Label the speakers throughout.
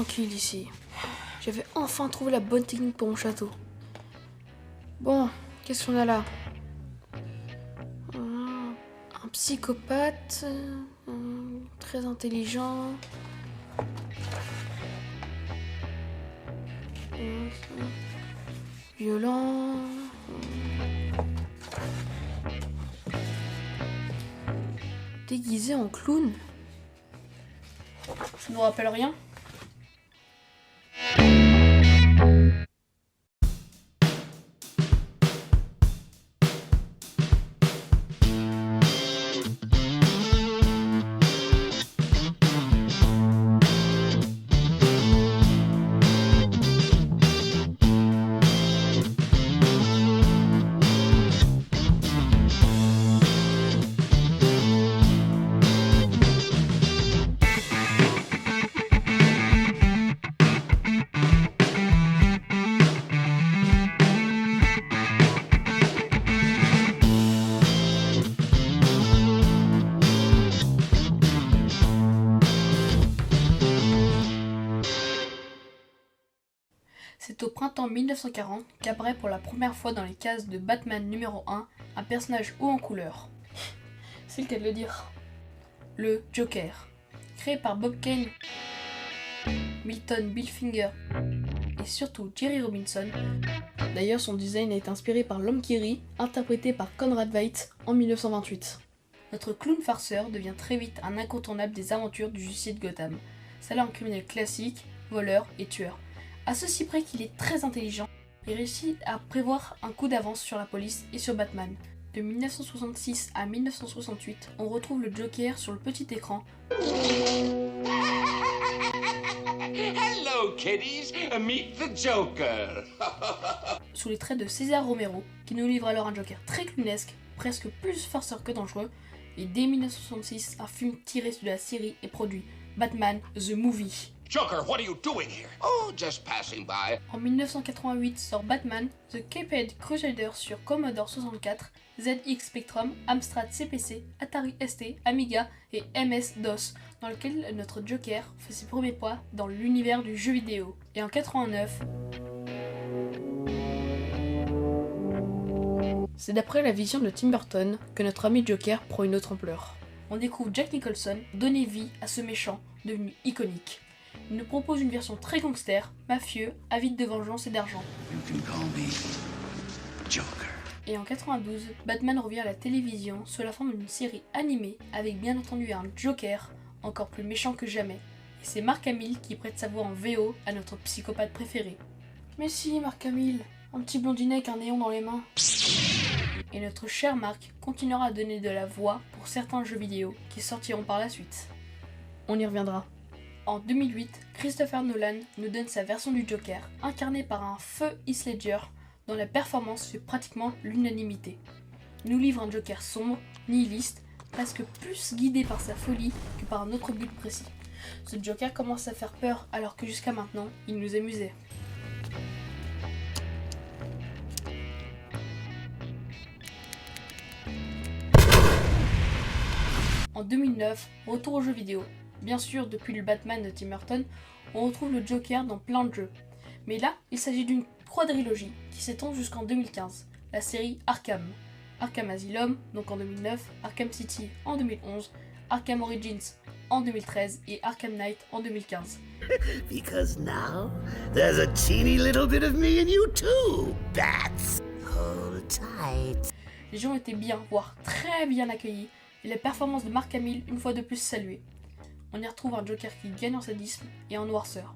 Speaker 1: tranquille ici. J'avais enfin trouvé la bonne technique pour mon château. Bon, qu'est-ce qu'on a là? Un psychopathe, très intelligent. Violent. Déguisé en clown. Ça ne vous rappelle rien? C'est au printemps 1940 qu'apparaît pour la première fois dans les cases de Batman numéro 1 un personnage haut en couleur. C'est le cas de le dire. Le Joker. Créé par Bob Kane, Milton Billfinger et surtout Jerry Robinson. D'ailleurs, son design est inspiré par l'homme qui rit, interprété par Conrad Veidt en 1928. Notre clown farceur devient très vite un incontournable des aventures du justicier de Gotham. Salaud en criminel classique, voleur et tueur. À ceci près qu'il est très intelligent, il réussit à prévoir un coup d'avance sur la police et sur Batman. De 1966 à 1968, on retrouve le Joker sur le petit écran.
Speaker 2: Hello, kiddies. Meet the Joker.
Speaker 1: Sous les traits de César Romero, qui nous livre alors un Joker très clownesque, presque plus farceur que dangereux. Et dès 1966, un film tiré de la série est produit, Batman The Movie.
Speaker 2: Joker, what are you doing here? Oh, just passing by.
Speaker 1: En 1988 sort Batman The Caped Crusader sur Commodore 64, ZX Spectrum, Amstrad CPC, Atari ST, Amiga et MS-DOS, dans lequel notre Joker fait ses premiers pas dans l'univers du jeu vidéo. Et en 89, c'est d'après la vision de Tim Burton que notre ami Joker prend une autre ampleur. On découvre Jack Nicholson donner vie à ce méchant devenu iconique. Il nous propose une version très gangster, mafieux, avide de vengeance et d'argent. Et en 92, Batman revient à la télévision sous la forme d'une série animée avec bien entendu un Joker encore plus méchant que jamais. Et c'est Mark Hamill qui prête sa voix en VO à notre psychopathe préféré. Mais si, Mark Hamill, un petit blondinet avec un néon dans les mains. Et notre cher Mark continuera à donner de la voix pour certains jeux vidéo qui sortiront par la suite. On y reviendra. En 2008, Christopher Nolan nous donne sa version du Joker, incarné par un feu Heath Ledger, dont la performance fait pratiquement l'unanimité. Il nous livre un Joker sombre, nihiliste, presque plus guidé par sa folie que par un autre but précis. Ce Joker commence à faire peur alors que jusqu'à maintenant, il nous amusait. En 2009, retour aux jeux vidéo. Bien sûr, depuis le Batman de Tim Burton, on retrouve le Joker dans plein de jeux. Mais là, il s'agit d'une quadrilogie qui s'étend jusqu'en 2015, la série Arkham. Arkham Asylum, donc en 2009, Arkham City en 2011, Arkham Origins en 2013 et Arkham Knight en 2015.
Speaker 3: Because now, there's a teeny little bit of me in you too, bats. Hold tight.
Speaker 1: Les gens étaient bien, voire très bien accueillis, et la performance de Mark Hamill une fois de plus saluée. On y retrouve un Joker qui gagne en sadisme et en noirceur.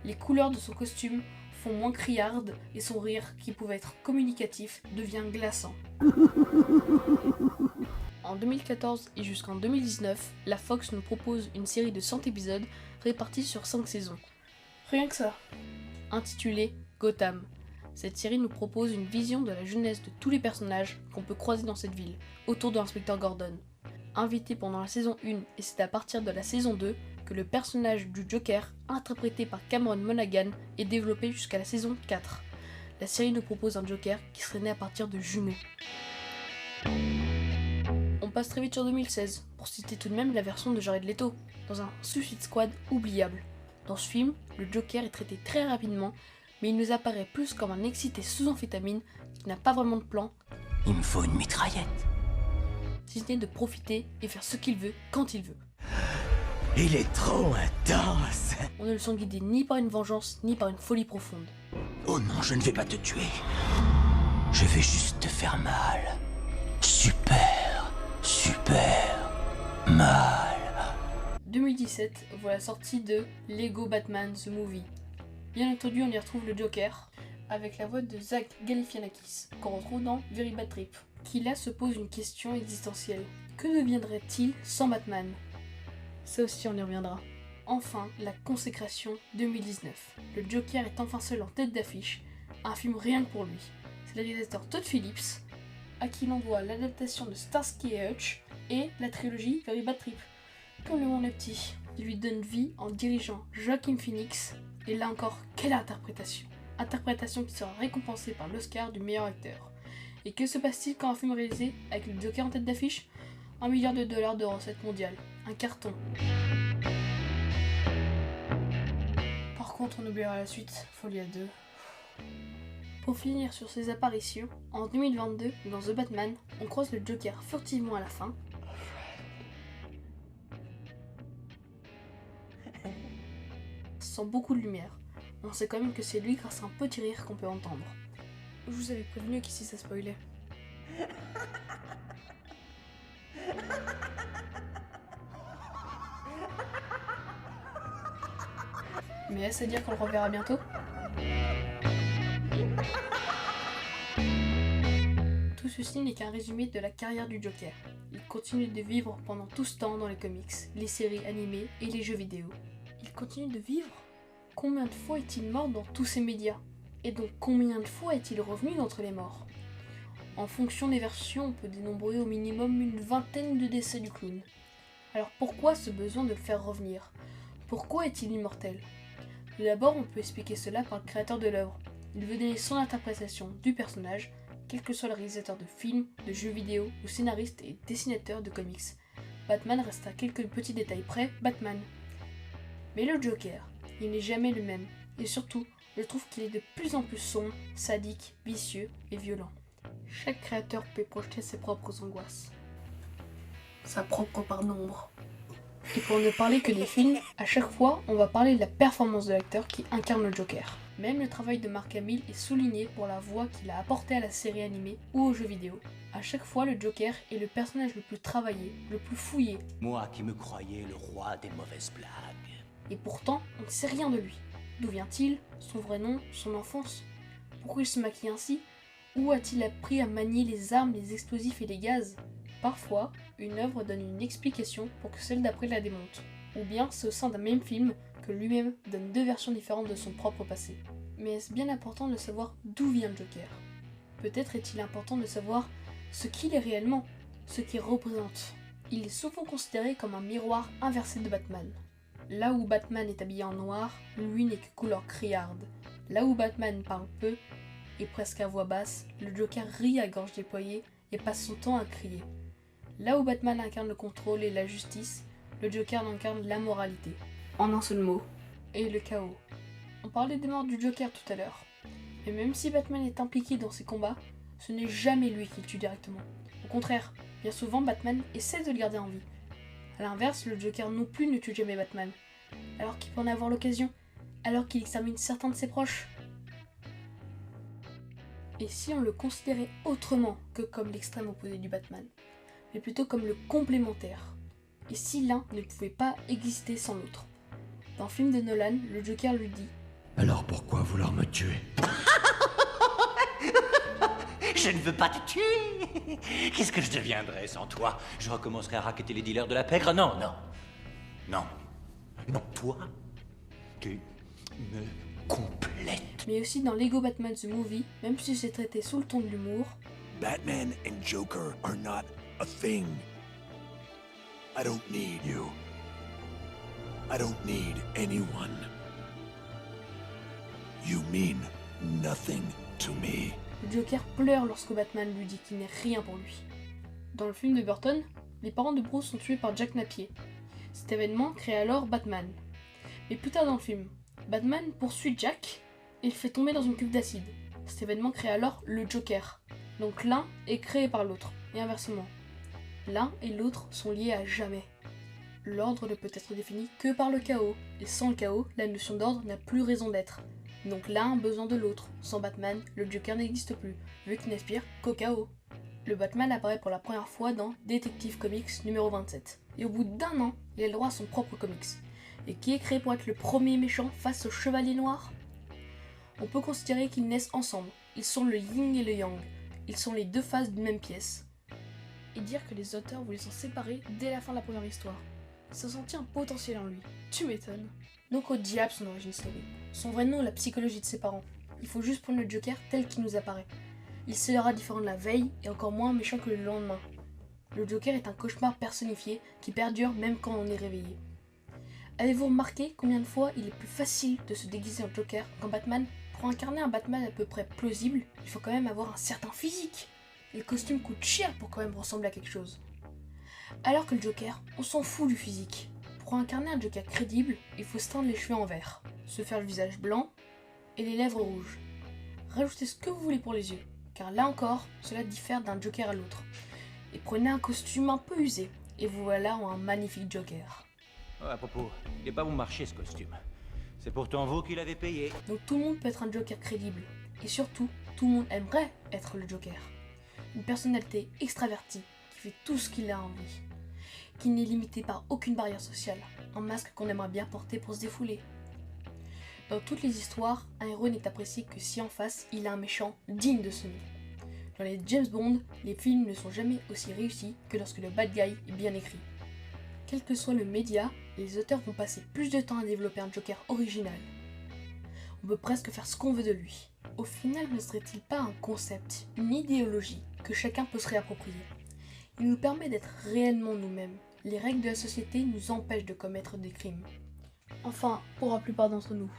Speaker 1: Les couleurs de son costume font moins criarde et son rire, qui pouvait être communicatif, devient glaçant. En 2014 et jusqu'en 2019, la Fox nous propose une série de 100 épisodes répartis sur 5 saisons. Rien que ça. Intitulée Gotham. Cette série nous propose une vision de la jeunesse de tous les personnages qu'on peut croiser dans cette ville, autour de l'inspecteur Gordon. Invité pendant la saison 1 et c'est à partir de la saison 2 que le personnage du Joker, interprété par Cameron Monaghan, est développé jusqu'à la saison 4. La série nous propose un Joker qui serait né à partir de jumeaux. On passe très vite sur 2016, pour citer tout de même la version de Jared Leto, dans un Suicide Squad oubliable. Dans ce film, le Joker est traité très rapidement, mais il nous apparaît plus comme un excité sous amphétamine qui n'a pas vraiment de plan,
Speaker 4: Il me faut une mitraillette.
Speaker 1: si ce n'est de profiter et faire ce qu'il veut quand il veut.
Speaker 4: Il est trop intense.
Speaker 1: On ne le sent guidé ni par une vengeance, ni par une folie profonde.
Speaker 4: Oh non, je ne vais pas te tuer. Je vais juste te faire mal. Super, super mal.
Speaker 1: 2017 voit la sortie de Lego Batman The Movie. Bien entendu, on y retrouve le Joker, avec la voix de Zach Galifianakis, qu'on retrouve dans Very Bad Trip, qui là se pose une question existentielle. Que deviendrait-il sans Batman? Ça aussi on y reviendra. Enfin, la consécration 2019. Le Joker est enfin seul en tête d'affiche, un film rien que pour lui. C'est le réalisateur Todd Phillips, à qui l'on doit l'adaptation de Starsky et Hutch et la trilogie Very Bad Trip. Comme le monde est petit, il lui donne vie en dirigeant Joaquin Phoenix, et là encore, quelle interprétation! Interprétation qui sera récompensée par l'Oscar du meilleur acteur. Et que se passe-t-il quand un film est réalisé avec le Joker en tête d'affiche? $1 milliard de recettes mondiales. Un carton. Par contre, on oubliera la suite, Folia 2. Pour finir sur ses apparitions, en 2022, dans The Batman, on croise le Joker furtivement à la fin. Sans beaucoup de lumière. On sait quand même que c'est lui grâce à un petit rire qu'on peut entendre. Je vous avais prévenu qu'ici ça spoilait. Mais est-ce à dire qu'on le reverra bientôt? Tout ceci n'est qu'un résumé de la carrière du Joker. Il continue de vivre pendant tout ce temps dans les comics, les séries animées et les jeux vidéo. Il continue de vivre? Combien de fois est-il mort dans tous ces médias? Et donc combien de fois est-il revenu d'entre les morts? En fonction des versions, on peut dénombrer au minimum une vingtaine de décès du clown. Alors pourquoi ce besoin de le faire revenir? Pourquoi est-il immortel? Tout d'abord, on peut expliquer cela par le créateur de l'œuvre. Il veut donner son interprétation du personnage, quel que soit le réalisateur de films, de jeux vidéo ou scénariste et dessinateur de comics. Batman reste à quelques petits détails près Batman. Mais le Joker, il n'est jamais le même, et surtout, je trouve qu'il est de plus en plus sombre, sadique, vicieux et violent. Chaque créateur peut projeter ses propres angoisses, sa propre part d'ombre. Et pour ne parler que des films, à chaque fois, on va parler de la performance de l'acteur qui incarne le Joker. Même le travail de Mark Hamill est souligné pour la voix qu'il a apportée à la série animée ou aux jeux vidéo. À chaque fois, le Joker est le personnage le plus travaillé, le plus fouillé.
Speaker 4: Moi qui me croyais le roi des mauvaises blagues.
Speaker 1: Et pourtant, on ne sait rien de lui. D'où vient-il? Son vrai nom? Son enfance? Pourquoi il se maquille ainsi? Où a-t-il appris à manier les armes, les explosifs et les gaz? Parfois, une œuvre donne une explication pour que celle d'après la démonte. Ou bien c'est au sein d'un même film que lui-même donne deux versions différentes de son propre passé. Mais est-ce bien important de savoir d'où vient le Joker? Peut-être est-il important de savoir ce qu'il est réellement, ce qu'il représente. Il est souvent considéré comme un miroir inversé de Batman. Là où Batman est habillé en noir, lui n'est que couleur criarde. Là où Batman parle peu, et presque à voix basse, le Joker rit à gorge déployée et passe son temps à crier. Là où Batman incarne le contrôle et la justice, le Joker incarne la moralité. En un seul mot, et le chaos. On parlait des morts du Joker tout à l'heure. Mais même si Batman est impliqué dans ces combats, ce n'est jamais lui qui le tue directement. Au contraire, bien souvent Batman essaie de le garder en vie. A l'inverse, le Joker non plus ne tue jamais Batman, alors qu'il peut en avoir l'occasion, alors qu'il extermine certains de ses proches. Et si on le considérait autrement que comme l'extrême opposé du Batman, mais plutôt comme le complémentaire? Et si l'un ne pouvait pas exister sans l'autre? Dans le film de Nolan, le Joker lui dit «
Speaker 5: Alors pourquoi vouloir me tuer?
Speaker 4: Je ne veux pas te tuer. Qu'est-ce que je deviendrais sans toi? Je recommencerais à racketter les dealers de la pègre? Non, non. Non. Non, toi, tu me complètes. »
Speaker 1: Mais aussi dans Lego Batman The Movie, même si c'est traité sous le ton de l'humour,
Speaker 5: Batman and Joker are not a thing. I don't need you. I don't need anyone. You mean nothing to me.
Speaker 1: le Joker pleure lorsque Batman lui dit qu'il n'est rien pour lui. Dans le film de Burton, les parents de Bruce sont tués par Jack Napier. Cet événement crée alors Batman. Mais plus tard dans le film, Batman poursuit Jack et le fait tomber dans une cuve d'acide. Cet événement crée alors le Joker. Donc l'un est créé par l'autre, et inversement. L'un et l'autre sont liés à jamais. L'ordre ne peut être défini que par le chaos, et sans le chaos, la notion d'ordre n'a plus raison d'être. Donc l'un a besoin de l'autre. Sans Batman, le Joker n'existe plus, vu qu'il n'aspire qu'au chaos. Le Batman apparaît pour la première fois dans Detective Comics numéro 27. Et au bout d'un an, il a le droit à son propre comics. Et qui est créé pour être le premier méchant face au Chevalier Noir? On peut considérer qu'ils naissent ensemble. Ils sont le yin et le yang. Ils sont les deux faces d'une même pièce. Et dire que les auteurs voulaient s'en séparer dès la fin de la première histoire. Ils se sentaient un potentiel en lui. Tu m'étonnes. Donc au diable son origine story. Son vrai nom, la psychologie de ses parents. Il faut juste prendre le Joker tel qu'il nous apparaît. Il sera différent de la veille et encore moins méchant que le lendemain. Le Joker est un cauchemar personnifié qui perdure même quand on est réveillé. Avez-vous remarqué combien de fois il est plus facile de se déguiser en Joker qu'en Batman? Pour incarner un Batman à peu près plausible, il faut quand même avoir un certain physique. Et le costume coûte cher pour quand même ressembler à quelque chose. Alors que le Joker, on s'en fout du physique. Pour incarner un Joker crédible, il faut se teindre les cheveux en vert, se faire le visage blanc et les lèvres rouges. Rajoutez ce que vous voulez pour les yeux, car là encore, cela diffère d'un Joker à l'autre. Et prenez un costume un peu usé, et vous voilà en un magnifique Joker.
Speaker 4: Oh, à propos, il n'est pas bon marché ce costume. C'est pourtant vous qui l'avez payé.
Speaker 1: Donc tout le monde peut être un Joker crédible. Et surtout, tout le monde aimerait être le Joker. Une personnalité extravertie, qui fait tout ce qu'il a envie. Qui n'est limité par aucune barrière sociale. Un masque qu'on aimerait bien porter pour se défouler. Dans toutes les histoires, un héros n'est apprécié que si en face, il a un méchant digne de ce nom. Dans les James Bond, les films ne sont jamais aussi réussis que lorsque le bad guy est bien écrit. Quel que soit le média, les auteurs vont passer plus de temps à développer un Joker original. On peut presque faire ce qu'on veut de lui. Au final, ne serait-il pas un concept, une idéologie que chacun peut se réapproprier? Il nous permet d'être réellement nous-mêmes. Les règles de la société nous empêchent de commettre des crimes. Enfin, pour la plupart d'entre nous.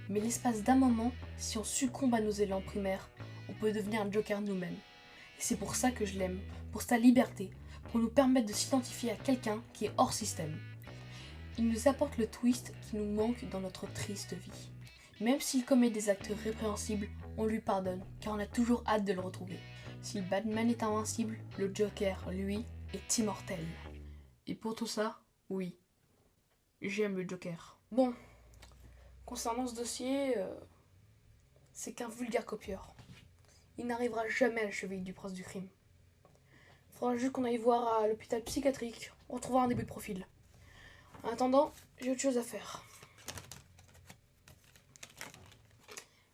Speaker 1: Mais l'espace d'un moment, si on succombe à nos élans primaires, on peut devenir un Joker nous-mêmes. Et c'est pour ça que je l'aime, pour sa liberté, pour nous permettre de s'identifier à quelqu'un qui est hors système. Il nous apporte le twist qui nous manque dans notre triste vie. Même s'il commet des actes répréhensibles, on lui pardonne, car on a toujours hâte de le retrouver. Si Batman est invincible, le Joker, lui, est immortel. Et pour tout ça, oui, j'aime le Joker. Bon, concernant ce dossier, c'est qu'un vulgaire copieur. Il n'arrivera jamais à la cheville du prince du crime. Faudra juste qu'on aille voir à l'hôpital psychiatrique. On retrouvera un début de profil. En attendant, j'ai autre chose à faire.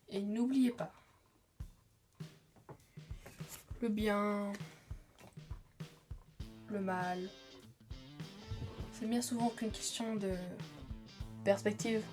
Speaker 1: Et n'oubliez pas, le bien, le mal, c'est bien souvent qu'une question de perspective.